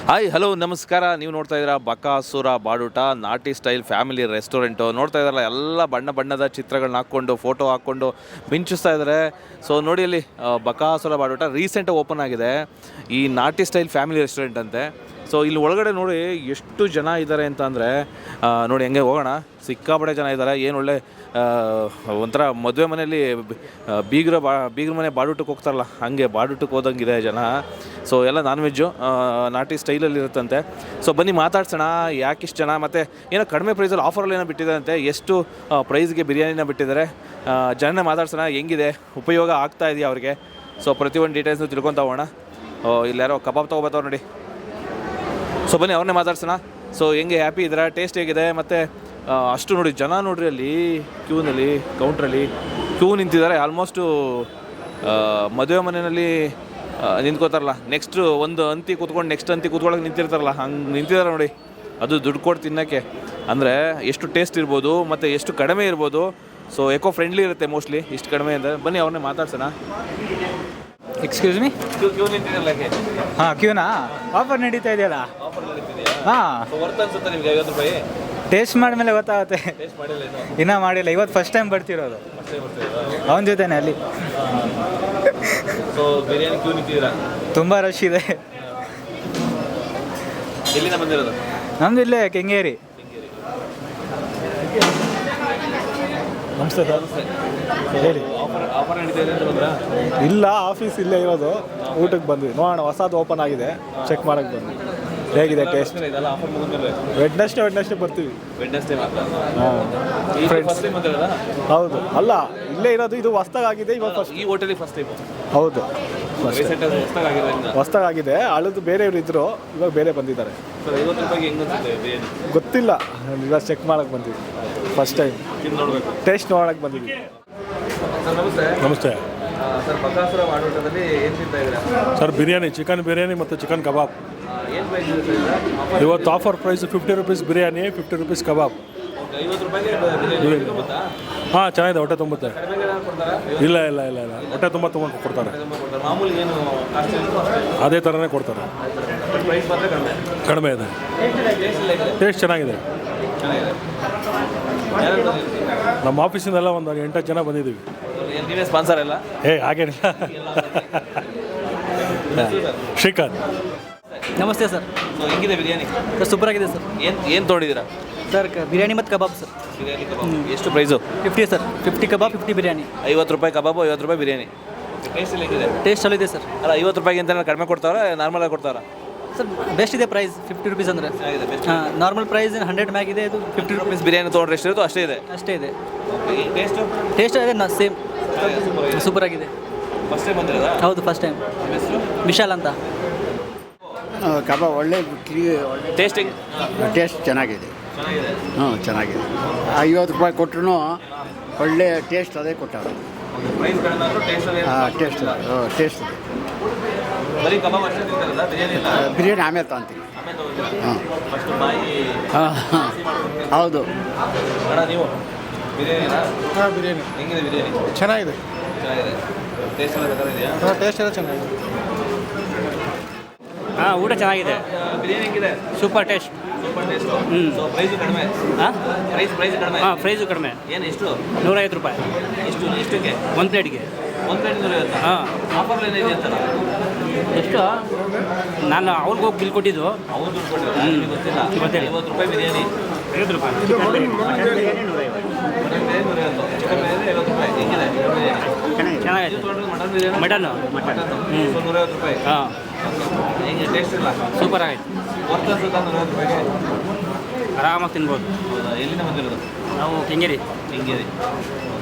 Hi hello ನಮಸ್ಕಾರ. ನೀವು ನೋಡ್ತಾ ಇದ್ದೀರಾ ಬಕಾಸುರ ಬಾಡೂಟ ನಾಟಿ ಸ್ಟೈಲ್ ಫ್ಯಾಮಿಲಿ ರೆಸ್ಟೋರೆಂಟು. ನೋಡ್ತಾ ಇದ್ದಾರಲ್ಲ, ಎಲ್ಲ ಬಣ್ಣ ಬಣ್ಣದ ಚಿತ್ರಗಳನ್ನ ಹಾಕ್ಕೊಂಡು ಫೋಟೋ ಹಾಕ್ಕೊಂಡು ಮಿಂಚಿಸ್ತಾ ಇದ್ದಾರೆ. ಸೊ ನೋಡಿ, ಅಲ್ಲಿ ಬಕಾಸುರ ಬಾಡೂಟ ರೀಸೆಂಟಾಗಿ ಓಪನ್ ಆಗಿದೆ, ಈ ನಾಟಿ ಸ್ಟೈಲ್ ಫ್ಯಾಮಿಲಿ ರೆಸ್ಟೋರೆಂಟ್ ಅಂತೆ. ಸೊ ಇಲ್ಲಿ ಒಳಗಡೆ ನೋಡಿ ಎಷ್ಟು ಜನ ಇದ್ದಾರೆ ಅಂತ ಅಂದರೆ, ನೋಡಿ ಹೆಂಗೆ ಹೋಗೋಣ. ಸಿಕ್ಕಾಪಟ್ಟೆ ಜನ ಇದ್ದಾರೆ. ಏನು ಒಳ್ಳೆ ಒಂಥರ ಮದುವೆ ಮನೆಯಲ್ಲಿ ಬೀಗ್ರ ಮನೆ ಬಾಡೂಟಕ್ಕೆ ಹೋಗ್ತಾರಲ್ಲ, ಹಾಗೆ ಬಾಡೂಟಕ್ಕೆ ಹೋದಂಗಿದೆ ಜನ. ಸೊ ಎಲ್ಲ ನಾನ್ ವೆಜ್ಜು ನಾಟಿ ಸ್ಟೈಲಲ್ಲಿ ಇರುತ್ತಂತೆ. ಸೊ ಬನ್ನಿ ಮಾತಾಡ್ಸೋಣ, ಯಾಕಿಷ್ಟು ಜನ, ಮತ್ತು ಏನೋ ಕಡಿಮೆ ಪ್ರೈಸಲ್ಲಿ ಆಫರಲ್ಲಿ ಏನೋ ಬಿಟ್ಟಿದ್ದಾರಂತೆ. ಎಷ್ಟು ಪ್ರೈಸ್ಗೆ ಬಿರಿಯಾನಿನ ಬಿಟ್ಟಿದ್ದಾರೆ, ಜನನೇ ಮಾತಾಡ್ಸೋಣ, ಹೆಂಗಿದೆ, ಉಪಯೋಗ ಆಗ್ತಾ ಇದೆಯಾ ಅವ್ರಿಗೆ. ಸೊ ಪ್ರತಿಯೊಂದು ಡೀಟೇಲ್ಸ್ನು ತಿಳ್ಕೊತಾ ಹೋಗೋಣ. ಇಲ್ಲಿ ಯಾರೋ ಕಬಾಬ್ ತೊಗೊಬತ್ತವ್ರು ನೋಡಿ. ಸೊ ಬನ್ನಿ ಅವ್ರನ್ನೇ ಮಾತಾಡ್ಸೋಣ. ಸೊ ಹೆಂಗೆ, ಹ್ಯಾಪಿ ಇದ್ದಾರೆ, ಟೇಸ್ಟ್ ಹೇಗಿದೆ, ಮತ್ತು ಅಷ್ಟು ನೋಡಿ ಜನ ನೋಡ್ರಿ, ಅಲ್ಲಿ ಕ್ಯೂನಲ್ಲಿ ಕೌಂಟ್ರಲ್ಲಿ ಕ್ಯೂ ನಿಂತಿದ್ದಾರೆ. ಆಲ್ಮೋಸ್ಟು ಮದುವೆ ಮನೆಯಲ್ಲಿ ನಿಂತ್ಕೋತಾರಲ್ಲ, ನೆಕ್ಸ್ಟ್ ಒಂದು ಅಂತಿ ಕೂತ್ಕೊಂಡು ನೆಕ್ಸ್ಟ್ ಅಂತಿ ಕೂತ್ಕೊಳ್ಳೋಕೆ ನಿಂತಿರ್ತಾರಲ್ಲ, ಹಂಗೆ ನಿಂತಿದ್ದಾರೆ ನೋಡಿ. ಅದು ದುಡ್ಡು ಕೊಟ್ಟು ತಿನ್ನೋಕ್ಕೆ. ಅಂದರೆ ಎಷ್ಟು ಟೇಸ್ಟ್ ಇರ್ಬೋದು ಮತ್ತು ಎಷ್ಟು ಕಡಿಮೆ ಇರ್ಬೋದು. ಸೊ ಎಕೋ ಫ್ರೆಂಡ್ಲಿ ಇರುತ್ತೆ ಮೋಸ್ಟ್ಲಿ, ಇಷ್ಟು ಕಡಿಮೆ ಅಂದರೆ. ಬನ್ನಿ ಅವ್ರನ್ನೇ ಮಾತಾಡ್ಸೋಣ. Excuse me. ಕ್ಯೂ ನಿಂತಿರಲ್ಲ, ಹಾಂ, ಕ್ಯೂನಾ? ಆಫರ್ ನಡೀತಾ ಇದೆಯಲ್ಲ. ಹಾಂ, ವರ್ತ್ ಅನ್ಸುತ್ತೆ ನಿಮಗೆ 50 ರೂಪಾಯಿ? ಟೇಸ್ಟ್ ಮಾಡಿದ್ಮೇಲೆ ಗೊತ್ತಾಗುತ್ತೆ. ಇನ್ನೂ ಮಾಡಿಲ್ಲ, ಇವತ್ತು ಫಸ್ಟ್ ಟೈಮ್ ಬರ್ತಿರೋದು ಅವನ ಜೊತೆನೆ ಅಲ್ಲಿ. ಸೊ ಬಿರಿಯಾನಿ ಕ್ಯೂ ನಿಂತಿದ್ದೀರಾ? ತುಂಬ ರಶ್ ಇದೆ. ಎಲ್ಲಿಂದ ಬಂದಿರೋದು? ನಮ್ದು ಇಲ್ಲೇ ಕೆಂಗೇರಿ. ನಮಸ್ತೆ ಸರ್, ಹೇಳಿ. ಆಫರ್ ನಡೀತಾ ಇದೆ ಅಂತ ಬಂದ್ರಾ? ಇಲ್ಲ, ಆಫೀಸ್ ಇಲ್ಲೇ ಇರೋದು, ಊಟಕ್ಕೆ ಬಂದ್ವಿ. ನೋಡೋಣ, ಹೊಸದು ಓಪನ್ ಆಗಿದೆ, ಚೆಕ್ ಮಾಡೋಕ್ಕೆ ಬಂದ್ವಿ. ಹೇಗಿದೆ ಟೇಸ್ಟ್? ಇದೆಲ್ಲ ಆಫರ್ ಮುಗಿದ್ಮೇಲೆ ವೆಡ್ನೆಸ್ಡೇ ಬರ್ತೀವಿ. ವೆಡ್ನೆಸ್ಡೇ ಮಾತ್ರ? ಹಾಂ, ಫಸ್ಟ್ ಟೈಮ್ ಬಂದಿರೋದಾ? ಹೌದು. ಅಲ್ಲ, ಇಲ್ಲೇ ಇರೋದು, ಇದು ಹೊಸ್ದಾಗಿದೆ ಇವಾಗ. ಫಸ್ಟ್ ಈ ಹೋಟೆಲಿಗೆ ಫಸ್ಟ್ ಟೈಮ್? ಹೌದು, ರೀಸೆಂಟಾಗಿ ಹೊಸ್ದಾಗಿರೋದ್ರಿಂದ. ಹೊಸ್ದಾಗಿದೆ. ಹಳದು ಬೇರೆಯವರು ಇದ್ದರು, ಇವಾಗ ಬೇರೆ ಬಂದಿದ್ದಾರೆ. ಸರ್ 50 ರೂಪಾಯಿಗೆ ಹೆಂಗೆ ಅನ್ಸುತ್ತೆ ಬಿರಿಯಾನಿ? ಗೊತ್ತಿಲ್ಲ, ಇವಾಗ ಚೆಕ್ ಮಾಡೋಕ್ಕೆ ಬಂದ್ವಿ, ಫಸ್ಟ್ ಟೈಮ್ ತಿಂದು ನೋಡಬೇಕು, ಟೇಸ್ಟ್ ನೋಡೋಕ್ಕೆ ಬಂದಿದ್ವಿ. ಸರ್ ನಮಸ್ತೆ. ನಮಸ್ತೆ ಸರ್, ಬಕಾಸುರ ಬಾಡೂಟದಲ್ಲಿ ಏನು ತಿಂತಾ ಇದ್ದೀರಾ? ಸರ್, ಬಿರಿಯಾನಿ, ಚಿಕನ್ ಬಿರಿಯಾನಿ ಮತ್ತು ಚಿಕನ್ ಕಬಾಬ್. ಏನು ಪ್ರೈಸ್ ಇದೆ ಸರ್? ಇವತ್ತು offer price 50 rupees biryani, 50 rupees kebab. 50 ರೂಪಾಯಿಗೆ ಬಿರಿಯಾನಿ ಗೊತ್ತಾ? ಹಾಂ, ಚೆನ್ನಾಗಿದೆ, ಹೊಟ್ಟೆ ತುಂಬುತ್ತೆ. ಕಡಿಮೆಗೆ ಕೊಡ್ತಾರಾ? ಇಲ್ಲ, ಹೊಟ್ಟೆ ತುಂಬ ಕೊಡ್ತಾರೆ. ಮಾಮೂಲಿ ಏನು ಕಾಸ್ಟ್ ಇರುತ್ತೋ ಅಷ್ಟೇ, ಅದೇ ಥರನೇ ಕೊಡ್ತಾರೆ. ಪ್ರೈಸ್ ಮಾತ್ರ ಕಡಿಮೆ ಕಡಿಮೆ ಇದೆ. ಟೇಸ್ಟ್ ಚೆನ್ನಾಗಿದೆ. ಚೆನ್ನಾಗಿದೆ. ಯಾರು ಬಂದಿದ್ದೀರಿ? ನಮ್ಮ ಆಫೀಸಿಂದೆಲ್ಲ ಒಂದು 8 ಜನ ಬಂದಿದ್ದೀವಿ. ನೀವೇ ಸ್ಪಾನ್ಸರ್ ಎಲ್ಲ? ಹಾಗೇನಿಲ್ಲ. ಶ್ರೀಕಾಂತ್. ನಮಸ್ತೆ ಸರ್. ಸೊ ಹೆಂಗಿದೆ ಬಿರಿಯಾನಿ? ಸರ್ ಸೂಪರ್ ಆಗಿದೆ ಸರ್. ಏನು ತೊಗೊಂಡಿದ್ದೀರಾ? ಸರ್ ಬಿರಿಯಾನಿ ಮತ್ತು ಕಬಾಬ್ ಸರ್. ಬಿರಿಯಾನಿ ಕಬಾಬ್ ಎಷ್ಟು ಪ್ರೈಸು? 50 ಸರ್. 50 ಕಬಾಬ್, 50 ಬಿರಿಯಾನಿ. 50 ರೂಪಾಯಿ ಕಬಾಬು, 50 ರೂಪಾಯಿ ಬಿರಿಯಾನಿ. ಟೇಸ್ಟ್ ಎಲ್ಲ ಹೇಗಿದೆ? ಟೇಸ್ಟ್ ಚಲೋ ಇದೆ ಸರ್. ಅಲ್ಲ, 50 ರೂಪಾಯಿಗೆ ಅಂತ ಕಡಿಮೆ ಕೊಡ್ತಾರಾ, ನಾರ್ಮಲಾಗಿ ಕೊಡ್ತಾರಾ? ಸರ್ ಬೆಸ್ಟ್ ಇದೆ ಪ್ರೈಸ್, 50 ರೂಪೀಸ್ ಅಂದರೆ. ಹಾಂ, ನಾರ್ಮಲ್ ಪ್ರೈಸ್ 100 ಮ್ಯಾಗ್ ಇದೆ, ಇದು 50 ರೂಪೀಸ್. ಬಿರಿಯಾನಿ ತೊಗೊಂಡ್ರೆ ಎಷ್ಟು ಇರುತ್ತೋ ಅಷ್ಟೇ ಇದೆ? ಅಷ್ಟೇ ಇದೆ. ಟೇಸ್ಟು ಟೇಸ್ಟ್ ಅದೇ ಸೇಮ್, ಸೂಪರ್ ಆಗಿದೆ. ಫಸ್ಟ್ ಟೈಮ್ ಬಂದಿರೋದಾ? ಹೌದು, ಫಸ್ಟ್ ಟೈಮ್. ವಿಶಾಲ್ ಅಂತ. ಕಬಾಬ್ ಒಳ್ಳೆ ಟೇಸ್ಟ್ ಹೆಂಗೆ? ಟೇಸ್ಟ್ ಚೆನ್ನಾಗಿದೆ. ಚೆನ್ನಾಗಿದೆ. ಹ್ಞೂ, ಚೆನ್ನಾಗಿದೆ. 50 ರೂಪಾಯಿ ಕೊಟ್ಟರು ಒಳ್ಳೆ ಟೇಸ್ಟ್ ಅದೇ ಕೊಟ್ಟಾರೆ. ಪ್ರೈಸ್ ಕಡಿಮೆ ಆದರೂ ಟೇಸ್ಟ್ ಅದೇ? ಹಾಂ, ಟೇಸ್ಟ್ ಟೇಸ್ಟ್ ಇದೆ. ಬರೀ ಕಬಾಬ್ ಅಷ್ಟೇ ತಿಂತಾರಲ್ಲ, ಬಿರಿಯಾನಿ ಇಲ್ಲ? ಬಿರಿಯಾನಿ ಆಮೇಲೆ ತಗೊಂತೀವಿ. ಆಮೇಲೆ ತೊಗೊಳ್ತೀರಾ? ಹಾಂ, ಫಸ್ಟ್ ಬಾಯಿ ಹಾಂ, ಹೌದು. ಅಣ್ಣ ನೀವು ಬಿರಿಯಾನಿನಾ? ಹಾಂ, ಬಿರಿಯಾನಿ ಹೆಂಗಿದೆ ಬಿರಿಯಾನಿ? ಚೆನ್ನಾಗಿದೆ. ಚೆನ್ನಾಗಿದೆ. ಟೇಸ್ಟ್ ಎಲ್ಲ ಬೇಕಾಗಿದೆಯಾ? ಟೇಸ್ಟ್ ಎಲ್ಲ ಚೆನ್ನಾಗಿದೆ. ಹಾಂ, ಊಟ ಚೆನ್ನಾಗಿದೆ. ಬಿರಿಯಾನಿ ಹೆಂಗಿದೆ? Super taste. Super taste. ಹ್ಞೂ. ಸೊ ಪ್ರೈಸು ಕಡಿಮೆ? ಹಾಂ, ಪ್ರೈಸ್ ಕಡಿಮೆ? ಹಾಂ, ಪ್ರೈಸು ಕಡಿಮೆ. ಏನು ಎಷ್ಟು? 150 ರೂಪಾಯಿ ಎಷ್ಟಕ್ಕೆ? ಒಂದು ಪ್ಲೇಟ್ಗೆ. ಒಂದು ಪ್ಲೇಟ್ 150? ಹಾಂ. ಆಫರ್ ಏನಿದೆ ಅಂತ ಎಷ್ಟು? ನಾನು ಅವ್ರಿಗೆ ಹೋಗಿ ಬಿಲ್ ಕೊಟ್ಟಿದ್ದು. ಅವ್ರು ದುಡ್ಡು ಕೊಟ್ಟಿದ್ದಾರೆ, ನಿಮಗೆ ಗೊತ್ತಿಲ್ಲ? ಗೊತ್ತಿಲ್ಲ. 50 ರೂಪಾಯಿ ಬಿರಿಯಾನಿ, 50 ರೂಪಾಯಿ. ಮಟನ್ ಬಿರಿಯಾನಿ 150, ಚಿಕನ್ ಬಿರಿಯಾನಿ 50 ರೂಪಾಯಿ. ಹೆಂಗಿದೆ ಚಿಕನ್ ಬಿರಿಯಾನಿ? ಚೆನ್ನಾಗಿದೆ. ಇದು ತೊಗೊಂಡ್ರೆ ಮಟನ್ ಬಿರಿಯಾನಿ? ಮಟನ್ನು. ಹ್ಞೂ. ಸೊ 150 ರೂಪಾಯಿ. ಹಾಂ, ಹೆಂಗೆ ಟೇಸ್ಟ್ ಇಲ್ಲ? ಸೂಪರ್ ಆಗೈತೆ. ವರ್ತ್ ಅನ್ಸುತ್ತಾ 150 ರೂಪಾಯಿಗೆ? ಆರಾಮಾಗಿ ತಿನ್ಬೋದು. ಹೌದಾ? ಎಲ್ಲಿಂದ ಬಂದಿರೋದು? ನಾವು ಕೆಂಗೇರಿ. ಹಿಂಗೇರಿ.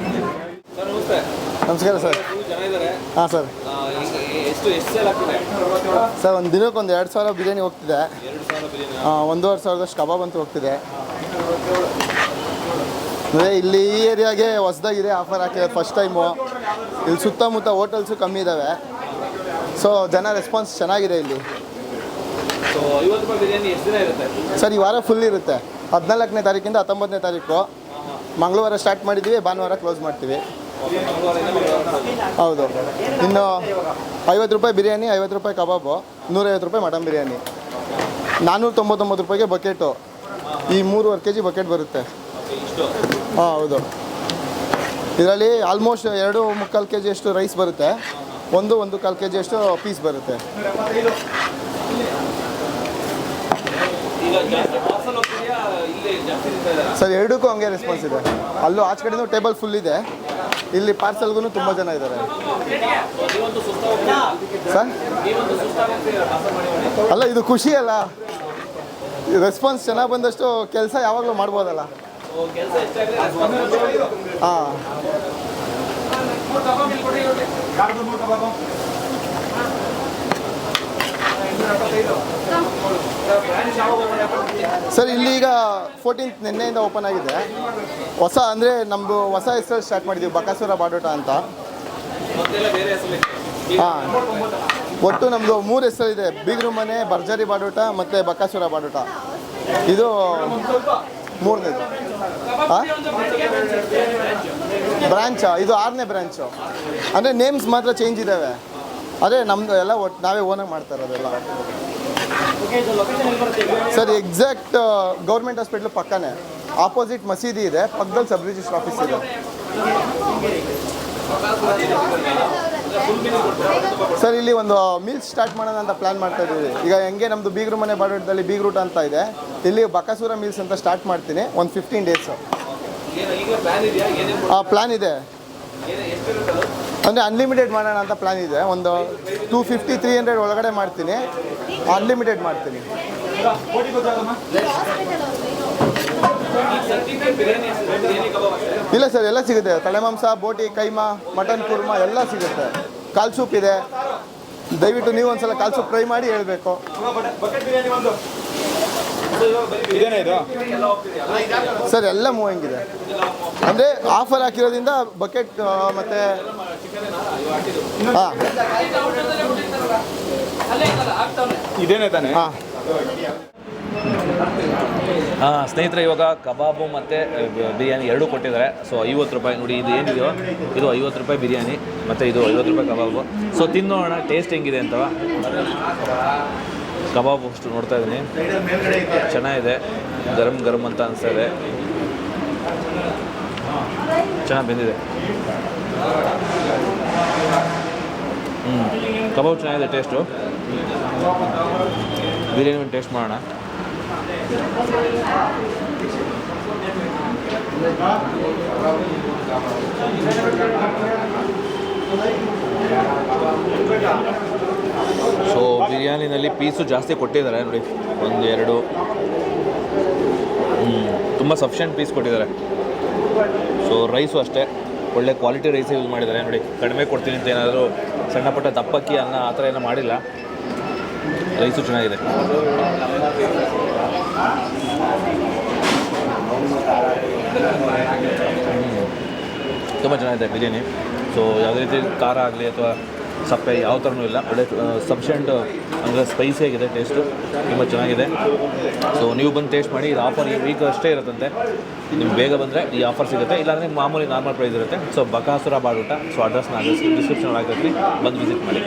ಸರ್ ನಮಸ್ತೆ. ನಮಸ್ಕಾರ ಸರ್. ಜನ ಇದ್ದಾರೆ. ಹಾಂ ಸರ್. ಎಷ್ಟು ಸೇಲ್ ಆಗ್ತಿದೆ ಸರ್, ಒಂದು ದಿನಕ್ಕೆ 2,000 ಬಿರಿಯಾನಿ ಹೋಗ್ತಿದೆ. 2,000 ಬಿರಿಯಾನಿ? 1,500 ಕಬಾಬ್ ಅಂತೂ ಹೋಗ್ತಿದೆ. ಅಂದರೆ ಇಲ್ಲಿ ಈ ಏರಿಯಾಗೆ ಹೊಸ್ದಾಗಿದೆ, ಆಫರ್ ಹಾಕಿದೆ ಫಸ್ಟ್ ಟೈಮು. ಇಲ್ಲಿ ಸುತ್ತಮುತ್ತ ಹೋಟೆಲ್ಸು ಕಮ್ಮಿ ಇದ್ದಾವೆ. ಸೊ ಜನ ರೆಸ್ಪಾನ್ಸ್ ಚೆನ್ನಾಗಿದೆ ಇಲ್ಲಿ. ಸೊ 50 ರೂಪಾಯಿ ಬಿರಿಯಾನಿ ಎಷ್ಟು ದಿನ ಇರುತ್ತೆ ಸರ್? ಈ ವಾರ ಫುಲ್ ಇರುತ್ತೆ. 14ನೇ ತಾರೀಕಿಂದ 19ನೇ ತಾರೀಕು. ಮಂಗಳವಾರ ಸ್ಟಾರ್ಟ್ ಮಾಡಿದ್ದೀವಿ, ಭಾನುವಾರ ಕ್ಲೋಸ್ ಮಾಡ್ತೀವಿ. ಹೌದು. ಇನ್ನು 50 ರೂಪಾಯಿ ಬಿರಿಯಾನಿ, 50 ರೂಪಾಯಿ ಕಬಾಬು, 150 ರೂಪಾಯಿ ಮಟನ್ ಬಿರಿಯಾನಿ. ₹499 ಬಕೆಟು. ಈ 3.5 kg ಬಕೆಟ್ ಬರುತ್ತೆ. ಹಾಂ ಹೌದು. ಇದರಲ್ಲಿ ಆಲ್ಮೋಸ್ಟ್ 2.25 kg ಅಷ್ಟು ರೈಸ್ ಬರುತ್ತೆ, 1.25 kg ಅಷ್ಟು ಪೀಸ್ ಬರುತ್ತೆ. ಸರ್ ಎರಡಕ್ಕೂ ಹಂಗೆ ರೆಸ್ಪಾನ್ಸ್ ಇದೆ. ಅಲ್ಲೂ ಆಚೆ ಕಡೆನೂ ಟೇಬಲ್ ಫುಲ್ ಇದೆ, ಇಲ್ಲಿ ಪಾರ್ಸಲ್ಗೂ ತುಂಬ ಜನ ಇದ್ದಾರೆ ಸರ್. ಅಲ್ಲ ಇದು ಖುಷಿ ಅಲ್ಲ, ರೆಸ್ಪಾನ್ಸ್ ಚೆನ್ನಾಗಿ ಬಂದಷ್ಟು ಕೆಲಸ ಯಾವಾಗಲೂ ಮಾಡ್ಬೋದಲ್ಲ. ಹಾಂ ಸರ್ ಇಲ್ಲಿ ಈಗ 14th ನಿನ್ನೆಯಿಂದ ಓಪನ್ ಆಗಿದೆ. ಹೊಸ ಅಂದರೆ ನಮ್ಮದು ಹೊಸ ಹೆಸರು ಸ್ಟಾರ್ಟ್ ಮಾಡಿದ್ದೀವಿ, ಬಕಾಸುರ ಬಾಡೂಟ ಅಂತ. ಹಾಂ, ಒಟ್ಟು ನಮ್ಮದು 3 ಹೆಸರಿದೆ: ಬೀಗ್ರು ಮನೆ, ಭರ್ಜರಿ ಬಾಡೂಟ ಮತ್ತು ಬಕಾಸುರ ಬಾಡೂಟ. ಇದು 3ನೇದು. ಹಾಂ, ಬ್ರಾಂಚಾ? ಇದು 6ನೇ ಬ್ರಾಂಚು. ಅಂದರೆ ನೇಮ್ಸ್ ಮಾತ್ರ ಚೇಂಜ್ ಇದ್ದಾವೆ, ಅದೇ ನಮ್ಮದು ಎಲ್ಲ ಒಟ್ಟು ನಾವೇ ಓನಾಗಿ ಮಾಡ್ತಾ ಇರೋದೆಲ್ಲ. ಸರ್ ಎಕ್ಸಾಕ್ಟ್ ಗೌರ್ಮೆಂಟ್ ಹಾಸ್ಪಿಟ್ಲ್ ಪಕ್ಕನೇ, ಆಪೋಸಿಟ್ ಮಸೀದಿ ಇದೆ, ಪಕ್ಕದಲ್ಲಿ ಸಬ್ ರಿಜಿಸ್ಟರ್ ಆಫೀಸ್ ಇದೆ. ಸರ್ ಇಲ್ಲಿ ಒಂದು ಮೀಲ್ಸ್ ಸ್ಟಾರ್ಟ್ ಮಾಡೋಣ ಅಂತ ಪ್ಲ್ಯಾನ್ ಮಾಡ್ತಾ ಇದ್ದೀವಿ. ಈಗ ಹೆಂಗೆ ನಮ್ಮದು ಬೀಗ್ರು ಮನೆ ಬಾಡೂಟದಲ್ಲಿ ಬೀಗ್ರೂಟ ಅಂತ ಇದೆ, ಇಲ್ಲಿ ಬಕಾಸುರ ಮೀಲ್ಸ್ ಅಂತ ಸ್ಟಾರ್ಟ್ ಮಾಡ್ತೀನಿ. ಒಂದು 15 ಡೇಸು ಪ್ಲ್ಯಾನ್ ಇದೆ. ಅಂದರೆ ಅನ್ಲಿಮಿಟೆಡ್ ಮಾಡೋಣ ಅಂತ ಪ್ಲ್ಯಾನ್ ಇದೆ. ಒಂದು 250-300 ಒಳಗಡೆ ಮಾಡ್ತೀನಿ, ಅನ್ಲಿಮಿಟೆಡ್ ಮಾಡ್ತೀನಿ. ಇಲ್ಲ ಸರ್, ಎಲ್ಲ ಸಿಗುತ್ತೆ. ತಲೆಮಾಂಸ, ಬೋಟಿ, ಕೈಮಾ, ಮಟನ್ ಕುರ್ಮಾ ಎಲ್ಲ ಸಿಗುತ್ತೆ. ಕಾಲ್ ಸೂಪ್ ಇದೆ. ದಯವಿಟ್ಟು ನೀವು ಒಂದ್ಸಲ ಕಾಲ್ ಸೂಪ್ ಟ್ರೈ ಮಾಡಿ ಹೇಳಬೇಕು. ಸರ್ ಎಲ್ಲ ಮೂವಿಂಗ್ ಇದೆ. ಅಂದರೆ ಆಫರ್ ಹಾಕಿರೋದ್ರಿಂದ ಬಕೆಟ್ ಮತ್ತು ಹಾಂ ಇದೇನೇ ತಾನೆ? ಹಾಂ ಸ್ನೇಹಿತರೆ, ಇವಾಗ ಕಬಾಬು ಮತ್ತು ಬಿರಿಯಾನಿ ಎರಡೂ ಕೊಟ್ಟಿದ್ದಾರೆ. ಸೊ ₹50 ನೋಡಿ, ಇದು ಏನಿದೆಯೋ ಇದು ₹50 ಬಿರಿಯಾನಿ ಮತ್ತು ಇದು ₹50 ಕಬಾಬು. ಸೊ ತಿನ್ನೋಣ ಟೇಸ್ಟ್ ಹೆಂಗಿದೆ ಅಂತ. ಕಬಾಬು ಅಷ್ಟು ನೋಡ್ತಾ ಇದ್ದೀನಿ, ಚೆನ್ನಾಗಿದೆ, ಗರಂ ಗರಂ ಅಂತ ಅನಿಸ್ತಾ ಇದೆ, ಚೆನ್ನಾಗಿ ಬೆಂದಿದೆ. ಕಬಾಬ್ ಚೆನ್ನಾಗಿದೆ ಟೇಸ್ಟು. ಬಿರಿಯಾನಿ ಒಂದು ಟೇಸ್ಟ್ ಮಾಡೋಣ. ಸೊ ಬಿರಿಯಾನಿನಲ್ಲಿ ಪೀಸು ಜಾಸ್ತಿ ಕೊಟ್ಟಿದ್ದಾರೆ ನೋಡಿ, 1, 2 ತುಂಬ ಸಫಿಷಿಯೆಂಟ್ ಪೀಸ್ ಕೊಟ್ಟಿದ್ದಾರೆ. ಸೊ ರೈಸು ಅಷ್ಟೇ ಒಳ್ಳೆ ಕ್ವಾಲಿಟಿ ರೈಸ್ ಯೂಸ್ ಮಾಡಿದ್ದಾರೆ ನೋಡಿ. ಕಡಿಮೆ ಕೊಡ್ತೀನಿ ಅಂತ ಏನಾದರೂ ಸಣ್ಣ ಪುಟ್ಟ ದಪ್ಪಕ್ಕಿ ಅನ್ನ ಆ ಥರ ಏನೂ ಮಾಡಿಲ್ಲ. ರೈಸು ಚೆನ್ನಾಗಿದೆ. ತುಂಬ ಚೆನ್ನಾಗಿದೆ ಬಿರಿಯಾನಿ. ಸೊ ಯಾವುದೇ ರೀತಿ ಖಾರ ಆಗಲಿ ಅಥವಾ ಸಪ್ಪೆ ಯಾವ ಥರನೂ ಇಲ್ಲ, ಒಳ್ಳೆ ಸಫಿಷಿಯೆಂಟ್ ಅಂದರೆ ಸ್ಪೈಸಿಯಾಗಿದೆ, ಟೇಸ್ಟು ತುಂಬ ಚೆನ್ನಾಗಿದೆ. ಸೊ ನೀವು ಬಂದು ಟೇಸ್ಟ್ ಮಾಡಿ. ಇದು ಆಫರ್ ಈ ವೀಕ್ ಅಷ್ಟೇ ಇರುತ್ತಂತೆ, ನಿಮ್ಗೆ ಬೇಗ ಬಂದರೆ ಈ ಆಫರ್ ಸಿಗುತ್ತೆ, ಇಲ್ಲಾಂದರೆ ಮಾಮೂಲಿ ನಾರ್ಮಲ್ ಪ್ರೈಸ್ ಇರುತ್ತೆ. ಸೊ ಬಕಾಸುರ ಬಾಡೂಟ. ಸೊ ಅಡ್ರೆಸ್ ನಾನು ಡಿಸ್ಕ್ರಿಪ್ಷನ್ ಹಾಕಿರ್ತೀನಿ, ಬಂದು ವಿಸಿಟ್ ಮಾಡಿ.